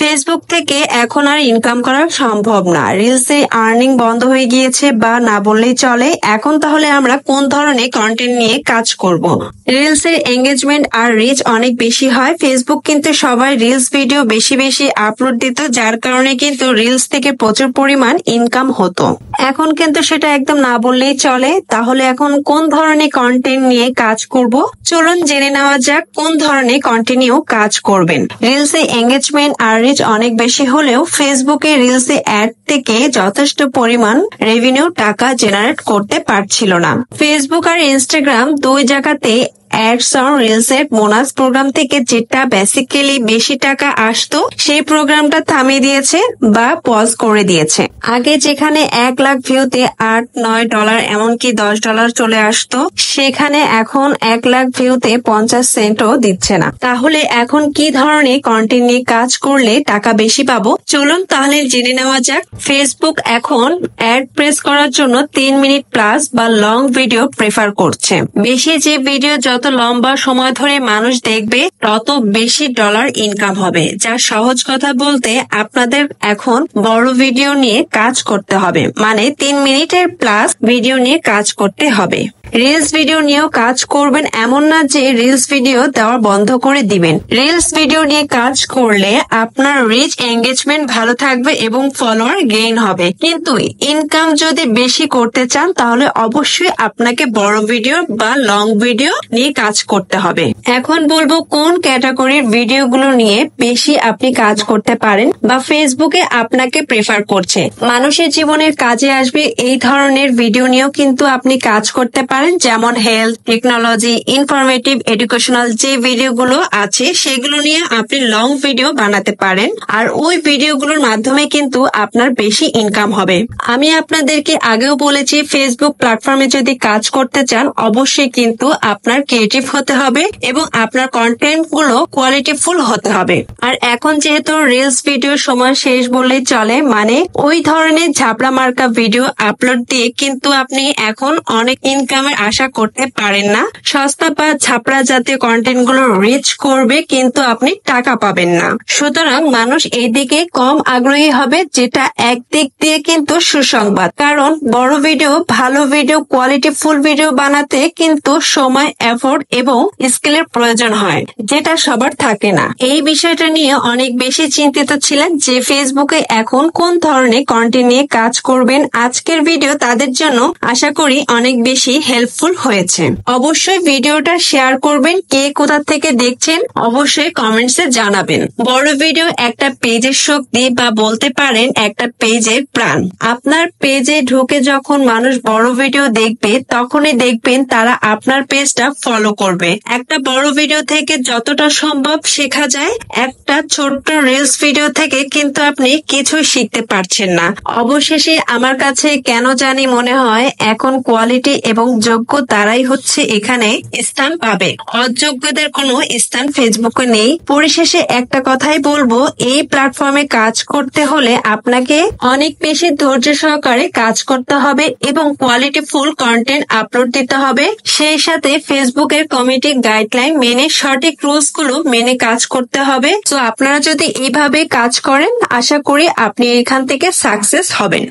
Facebook থেকে এখন আর income করা সম্ভব না। রিলসে আর্নিং বন্ধ হয়ে গিয়েছে বা না বললেই চলে। এখন তাহলে আমরা কোন ধরনের কন্টেন্ট নিয়ে কাজ করব? রিলসের এঙ্গেজমেন্ট আর রিচ অনেক বেশি হয়। ফেসবুক কিন্তু সবাই রিলস ভিডিও বেশি বেশি আপলোড দিত, যার কারণে কিন্তু রিলস থেকে প্রচুর পরিমাণ ইনকাম হতো। এখন কিন্তু সেটা একদম না বললেই চলে। তাহলে এখন কোন ধরনের কন্টেন্ট নিয়ে কাজ করব? চলুন জেনে নেওয়া যাক কোন ধরনের কন্টেন্ট নিয়েও কাজ করবেন। রিলসে এঙ্গেজমেন্ট আর রিচ অনেক বেশি হলেও ফেসবুকে রিলসে অ্যাড থেকে যথেষ্ট পরিমাণ রেভিনিউ টাকা জেনারেট করতে পারছিল না। ফেসবুক আর ইনস্টাগ্রাম দুই জায়গাতে অ্যাডস অন রিলসের বোনাস প্রোগ্রাম থেকে যেটা বেসিক্যালি বেশি টাকা আসতো সেই প্রোগ্রামটা থামিয়ে দিয়েছে বা পজ করে দিয়েছে। আগে যেখানে 1 লাখ ভিউতে $8-9 এমনকি $10 চলে আসতো, সেখানে এখন 1 লাখ ভিউতে 50 সেন্টও দিচ্ছে না। তাহলে এখন কি ধরনের কন্টেন্ট নিয়ে কাজ করলে টাকা বেশি পাবো? চলুন তাহলে জেনে নেওয়া যাক। ফেসবুক এখন অ্যাড প্রেস করার জন্য 3 মিনিট প্লাস বা লং ভিডিও প্রেফার করছে। বেশি যে ভিডিও যত লম্বা সময় ধরে মানুষ দেখবে তত বেশি ডলার ইনকাম হবে। যা সহজ কথা বলতে আপনাদের এখন বড় ভিডিও নিয়ে কাজ করতে হবে, মানে 3 মিনিটের প্লাস ভিডিও নিয়ে কাজ করতে হবে। রিলস ভিডিও নিয়েও কাজ করবেন, এমন না যে রিলস ভিডিও দেওয়া বন্ধ করে দিবেন। রিলস ভিডিও নিয়ে কাজ করলে আপনার রিচ এঙ্গেজমেন্ট ভালো থাকবে এবং ফলোয়ার গেইন হবে, কিন্তু ইনকাম যদি বেশি করতে চান তাহলে অবশ্যই আপনাকে বড় ভিডিও বা লং ভিডিও নিয়ে কাজ করতে হবে। এখন বলবো কোন ক্যাটাগরির ভিডিওগুলো নিয়ে বেশি আপনি কাজ করতে পারেন বা ফেসবুকে আপনাকে প্রেফার করছে। মানুষের জীবনের কাজে আসবে এই ধরনের ভিডিও নিয়েও কিন্তু আপনি কাজ করতে পারেন, যেমন হেলথ, টেকনোলজি, ইনফরমেটিভ, এডুকেশনাল যে ভিডিওগুলো আছে সেগুলো নিয়ে আপনি লং ভিডিও বানাতে পারেন। আর ওই ভিডিওগুলোর মাধ্যমে কিন্তু আপনার বেশি ইনকাম হবে। আমি আপনাদেরকে আগেও বলেছি, ফেসবুক প্ল্যাটফর্মে যদি কাজ করতে চান অবশ্যই কিন্তু আপনার ক্রিয়েটিভ হতে হবে এবং আপনার কন্টেন্ট গুলো কোয়ালিটিফুল হতে হবে। আর এখন যেহেতু রিলস ভিডিও সময় শেষ বললেই চলে, মানে ওই ধরনের ঝাপড়া মার্কা ভিডিও আপলোড দিয়ে কিন্তু আপনি এখন অনেক ইনকামের আশা করতে পারেন না। সস্তা বা ঝাপড়া জাতীয় কন্টেন্ট গুলো রিচ করবে কিন্তু আপনি টাকা পাবেন না। সুতরাং মানুষ এই দিকে কম আগ্রহী হবে, যেটা একদিক দিয়ে কিন্তু সুসংবাদ। কারণ বড় ভিডিও, ভালো ভিডিও, কোয়ালিটিফুল ভিডিও বানাতে কিন্তু সময়, এফোর্ট এবং স্কিলের প্রয়োজন হয়, যেটা সবার থাকে না। এই বিষয়টা নিয়ে অনেক বেশি চিন্তিত ছিলেন যে ফেসবুকে এখন কোন ধরনের কন্টেন্ট নিয়ে কাজ করবেন। আজকের ভিডিও তাদের জন্য আশা করি অনেক বেশি হেল্পফুল হয়েছে। অবশ্যই ভিডিওটা শেয়ার করবেন। কে কোথা থেকে দেখছেন অবশ্যই কমেন্টসে জানাবেন। বড় ভিডিও একটা পেজের শক্তি বা বলতে পারেন একটা পেজের প্রাণ। আপনার পেজে ঢুকে যখন মানুষ বড় ভিডিও দেখবে তখনই দেখবেন তারা আপনার পেজটা ফলো করবে। একটা বড় ভিডিও থেকে যতটা সম্ভব শেখা যায়, একটা ছোট্ট রিলস ভিডিও থেকে কিন্তু আপনি কিছু শিখতে পারছেন না। অবশেষে আমার কাছে কেন জানি মনে হয় এখন কোয়ালিটি এবং যোগ্য তারাই হচ্ছে এখানে স্থান পাবে, অযোগ্যদের কোনো স্থান ফেসবুকে নেই। পরিশেষে একটা কথাই বলবো, এই প্ল্যাটফর্মে কাজ করতে হলে আপনাকে অনেক বেশি ধৈর্য সহকারে কাজ করতে হবে এবং কোয়ালিটিফুল কন্টেন্ট আপলোড দিতে হবে। সেই সাথে ফেসবুকের কমিটি গাইডলাইন মেনে সঠিক রুলস গুলো মেনে কাজ করতে হবে। তো আপনারা যদি এইভাবে কাজ করেন আশা করি আপনি এখান থেকে সাকসেস হবেন।